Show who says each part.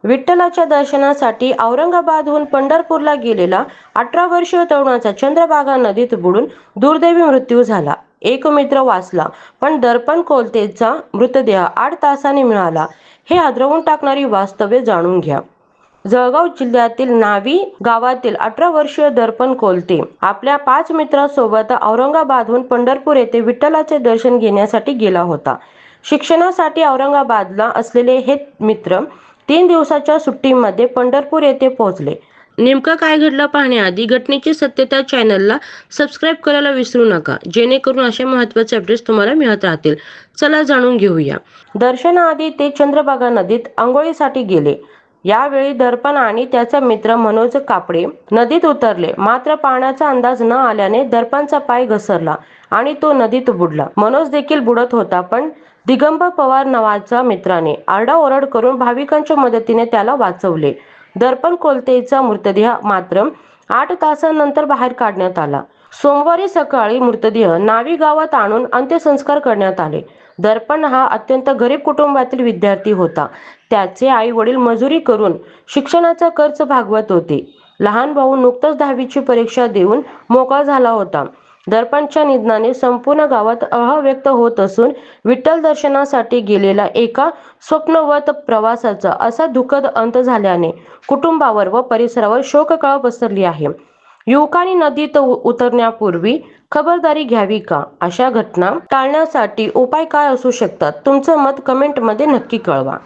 Speaker 1: विठ्ठलाच्या दर्शनासाठी औरंगाबादहून पंढरपूरला गेलेला 18 वर्षीय तरुणाचा चंद्रभागा नदीत बुडून दुर्दैवी मृत्यू झाला. एक मित्र वाचला, पण दर्पण कोलतेचा मृतदेह 8 तासांनी मिळाला. हे हादरवून टाकणारी वास्तवे जाणून घ्या. जळगाव जिल्ह्यातील नावी गावातील 18 वर्षीय दर्पण कोलते आपल्या 5 मित्रांसोबत औरंगाबादहून पंढरपूर येथे विठ्ठलाचे दर्शन घेण्यासाठी गेला होता. शिक्षणासाठी औरंगाबादला असलेले हे मित्र 3 दिवसाच्या सुट्टीमध्ये पंढरपूर येथे पोहोचले. नेमकं काय घडलं पाहण्याआधी घटनेची सत्यता चॅनलला सबस्क्राईब करायला विसरू नका, जेणेकरून अशा महत्त्वाचे अपडेट्स तुम्हाला मिळत राहतील. चला जाणून घेऊया. दर्शनाआधी ते चंद्रभागा नदीत आंघोळीसाठी गेले. यावेळी दर्पण आणि त्याचा मित्र मनोज कापडे नदीत उतरले. मात्र पाण्याचा अंदाज न आल्याने दर्पणचा पाय घसरला आणि तो नदीत बुडला. मनोज देखील बुडत होता, पण दिगंबर पवार नावाच्या मित्राने आरडाओरड करून भाविकांच्या मदतीने त्याला वाचवले. दर्पण कोलतेचा मृतदेह मात्र 8 तासांनंतर बाहेर काढण्यात आला. सोमवारी सकाळी मृतदेह नावी गावात आणून अंत्यसंस्कार करण्यात आले. दर्पण हा अत्यंत गरीब कुटुंबातील विद्यार्थी होता. त्याचे आई वडील मजुरी करून शिक्षणाचा खर्च भागवत होते. लहान भाऊ नुकताच 10वीची परीक्षा देऊन मोकळा झाला होता. दर्पणच्या निधनाने संपूर्ण गावात व्यक्त होत असून विठ्ठल दर्शनासाठी गेलेला एका स्वप्नवत प्रवासाचा असा दुःखद अंत झाल्याने कुटुंबावर व परिसरावर शोककळा पसरली आहे. युवकांनी नदीत उतरण्यापूर्वी खबरदारी घ्यावी का? अशा घटना टाळण्यासाठी उपाय काय असू शकतात? तुमचं मत कमेंटमध्ये नक्की कळवा.